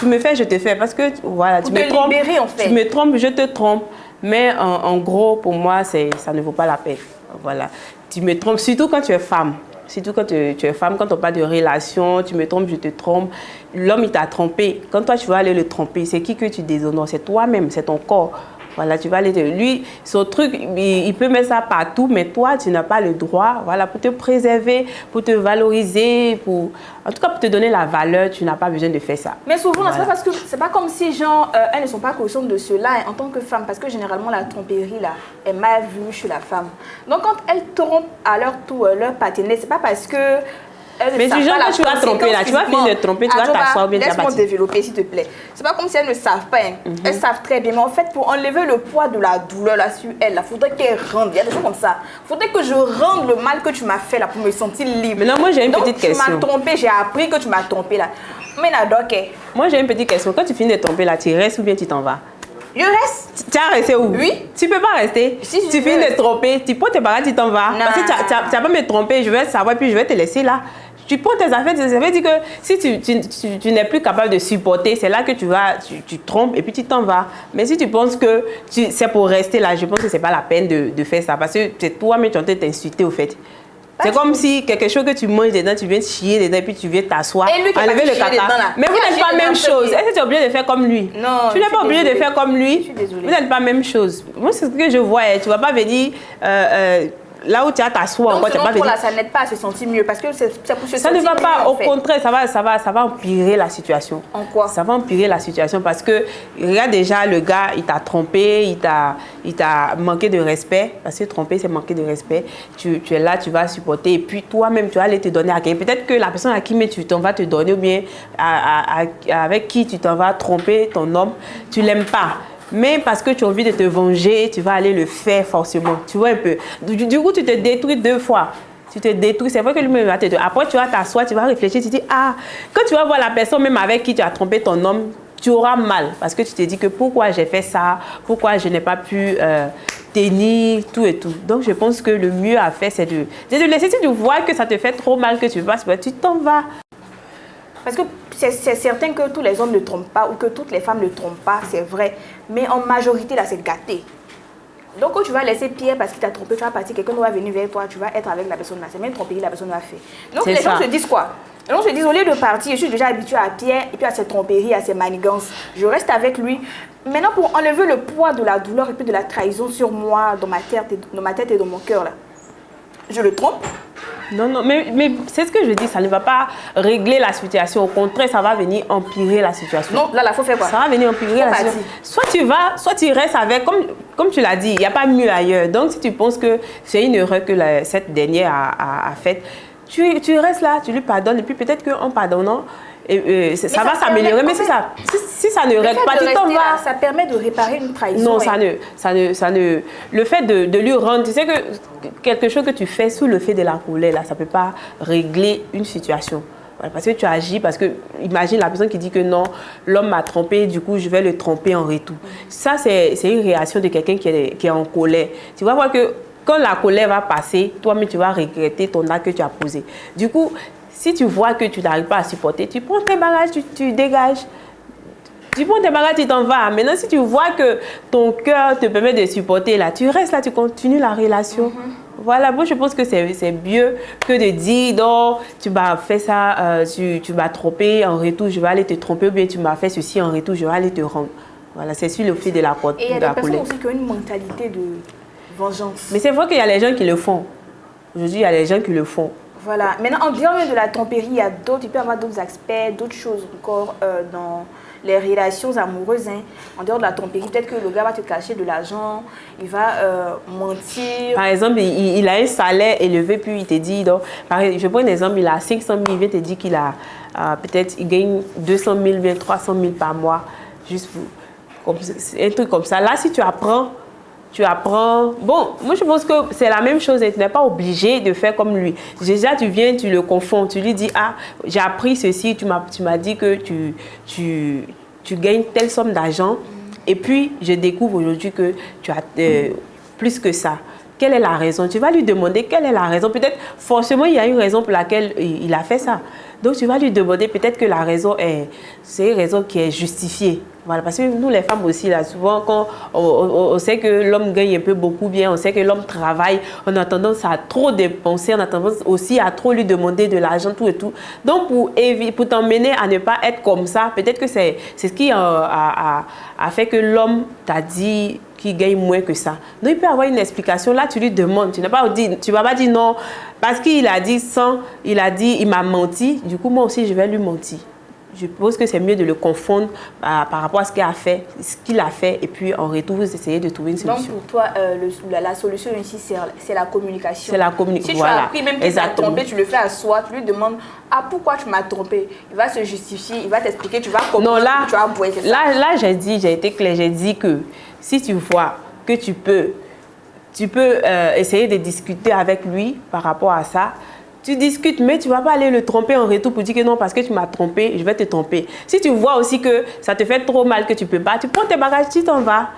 Tu me fais, je te fais. Parce que, voilà, tu me trompes. En fait. Tu me trompes, je te trompe. Mais en gros, pour moi, ça ne vaut pas la peine. Voilà. Tu me trompes, surtout quand tu es femme. Surtout quand tu es femme, quand on parle de relation, tu me trompes, je te trompe. L'homme, il t'a trompé. Quand toi, tu vas aller le tromper, c'est qui que tu déshonores? C'est toi-même, c'est ton corps. Voilà, tu vas aller... Lui, son truc, il peut mettre ça partout, mais toi, tu n'as pas le droit, voilà, pour te préserver, pour te valoriser, en tout cas, pour te donner la valeur, tu n'as pas besoin de faire ça. Mais souvent, voilà. C'est pas comme si, genre, elles ne sont pas conscientes de cela en tant que femme, parce que généralement, la tromperie, là, est mal vue chez la femme. Donc, quand elles trompent à leur tour leur partenaire, c'est pas parce que... Mais du genre que tu vas tromper là, tu vas finir de tromper, tu vas t'asseoir bien. Laisse-moi développer s'il te plaît. C'est pas comme si elles ne savent pas, hein. Elles savent très bien. Mais en fait, pour enlever le poids de la douleur là sur elles, il faudrait qu'elles rendent. Il y a des choses comme ça. Il faudrait que je rende le mal que tu m'as fait là pour me sentir libre. Mais non, moi j'ai une petite question. Tu m'as trompé, j'ai appris que tu m'as trompé là. Mais ok. Moi j'ai une petite question. Quand tu finis de tromper là, tu restes ou bien tu t'en vas? Je reste. Tu as resté où? Oui. Tu peux pas rester. Si, tu finis de tromper, tu prends tes bagages, tu t'en vas. Non. Parce que tu vas pas me tromper, je vais savoir, puis je vais te laisser là. Tu prends tes affaires, ça veut dire que si tu n'es plus capable de supporter, c'est là que tu trompes et puis tu t'en vas. Mais si tu penses que c'est pour rester là, je pense que c'est pas la peine de faire ça. Parce que c'est toi-même qui es en train de t'insulter au fait. C'est comme si quelque chose que tu manges dedans, tu viens te chier dedans et puis tu viens t'asseoir, enlever le caca. Mais vous n'êtes pas la même chose. Est-ce que tu es obligé de faire comme lui? Non. Tu n'es pas obligé de faire comme lui. Je suis désolée. Vous n'êtes pas la même chose. Moi, c'est ce que je vois. Tu ne vas pas venir... là où tu as t'asseoir, donc selon toi, là, ça n'aide pas à se sentir mieux parce que c'est pour se sentir ça ne va pas, mieux, au contraire, ça va empirer la situation. En quoi? Ça va empirer la situation parce que, regarde déjà, le gars, il t'a trompé, il t'a manqué de respect, parce que tromper, c'est manquer de respect. Tu es là, tu vas supporter, et puis toi-même, tu vas aller te donner à quelqu'un. Peut-être que la personne à qui tu t'en vas te donner, ou bien avec qui tu t'en vas tromper ton homme, tu l'aimes pas. Mais parce que tu as envie de te venger, tu vas aller le faire forcément. Tu vois un peu. Du coup, tu te détruis deux fois. Tu te détruis. C'est vrai que lui-même va te détruire. Après, tu vas t'asseoir, tu vas réfléchir, tu te dis, ah, quand tu vas voir la personne même avec qui tu as trompé ton homme, tu auras mal. Parce que tu te dis que pourquoi j'ai fait ça, pourquoi je n'ai pas pu tenir, tout et tout. Donc, je pense que le mieux à faire, c'est de laisser. Si tu vois que ça te fait trop mal, que tu passes, tu t'en vas. Parce que c'est certain que tous les hommes ne trompent pas ou que toutes les femmes ne trompent pas, c'est vrai. Mais en majorité, là, c'est gâté. Donc, quand tu vas laisser Pierre parce qu'il t'a trompé, tu vas partir, quelqu'un va venir vers toi, tu vas être avec la personne là. C'est même tromperie que la personne a fait. Donc, les gens se disent quoi? Les gens se disent, au lieu de partir, je suis déjà habituée à Pierre et puis à ses tromperies, à ses manigances. Je reste avec lui. Maintenant, pour enlever le poids de la douleur et puis de la trahison sur moi, dans ma tête et dans mon cœur, là, je le trompe. Non, non, mais c'est ce que je dis, ça ne va pas régler la situation. Au contraire, ça va venir empirer la situation. Non, là, il faut faire quoi? Ça va venir empirer la situation. Soit tu restes avec, comme tu l'as dit, il n'y a pas mieux ailleurs. Donc, si tu penses que c'est une erreur que cette dernière a faite, tu restes là, tu lui pardonnes. Et puis peut-être qu'en pardonnant, ça va s'améliorer. Mais si ça ne règle pas, tu t'en vas. Ça permet de réparer une trahison. Non, le fait de lui rendre, tu sais que quelque chose que tu fais sous le fait de la colère, là, ça ne peut pas régler une situation. Voilà, parce que tu agis, parce que, imagine la personne qui dit que non, l'homme m'a trompé, du coup, je vais le tromper en retour. Ça, c'est une réaction de quelqu'un qui est en colère. Tu vas voir que quand la colère va passer, toi-même, tu vas regretter ton acte que tu as posé. Du coup, si tu vois que tu n'arrives pas à supporter, tu prends tes bagages, tu dégages. Tu prends tes bagages, tu t'en vas. Maintenant, si tu vois que ton cœur te permet de supporter, là, tu restes là, tu continues la relation. Voilà, moi je pense que c'est mieux que de dire non, tu m'as fait ça, tu m'as trompé, en retour je vais aller te tromper, ou bien tu m'as fait ceci, en retour je vais aller te rendre. Voilà, c'est sur le fait de la colère. Et il y a des personnes aussi qui ont une mentalité de vengeance. Mais c'est vrai qu'il y a les gens qui le font. Aujourd'hui, il y a les gens qui le font. Voilà, maintenant en dehors de la tromperie, il y a d'autres, il peut y avoir d'autres aspects, d'autres choses encore dans les relations amoureuses, hein. En dehors de la tromperie, peut-être que le gars va te cacher de l'argent, il va mentir. Par exemple, il a un salaire élevé, puis il te dit, donc, je prends un exemple, il a 500 000, il vient te dire qu'il a, peut-être, il gagne 200 000, bien 300 000 par mois, juste pour, un truc comme ça. Là, si tu apprends, bon, moi je pense que c'est la même chose, tu n'es pas obligé de faire comme lui. Déjà, tu viens, tu le confonds, tu lui dis, ah, j'ai appris ceci, tu m'as dit que tu gagnes telle somme d'argent, et puis je découvre aujourd'hui que tu as plus que ça. quelle est la raison. Tu vas lui demander quelle est la raison. Peut-être, forcément, il y a une raison pour laquelle il a fait ça. Donc, tu vas lui demander peut-être que la raison c'est une raison qui est justifiée. Voilà, parce que nous, les femmes aussi, là, souvent, quand on sait que l'homme gagne un peu beaucoup bien, on sait que l'homme travaille, on a tendance à trop dépenser, on a tendance aussi à trop lui demander de l'argent, tout et tout. Donc, pour t'emmener à ne pas être comme ça, peut-être que c'est ce qui a fait que l'homme t'a dit qu'il gagne moins que ça. Donc, il peut avoir une explication. Là, tu lui demandes. Tu ne vas pas dire non, parce qu'il a dit 100, il m'a menti. Du coup, moi aussi, je vais lui mentir. Je pense que c'est mieux de le confondre par rapport à ce qu'il a fait, et puis en retour, vous essayez de trouver une solution. Donc, pour toi, la solution ici, c'est la communication. C'est la communication. Si tu as appris même qu'il t'a trompé, tu le fais à soi, tu lui demandes pourquoi tu m'as trompé. Il va se justifier, il va t'expliquer, tu vas comprendre. Non, là, tu vas avouer, là j'ai été claire, j'ai dit que si tu vois que tu peux essayer de discuter avec lui par rapport à ça. Tu discutes, mais tu ne vas pas aller le tromper en retour pour dire que non, parce que tu m'as trompé, je vais te tromper. Si tu vois aussi que ça te fait trop mal, que tu ne peux pas, tu prends tes bagages, tu t'en vas.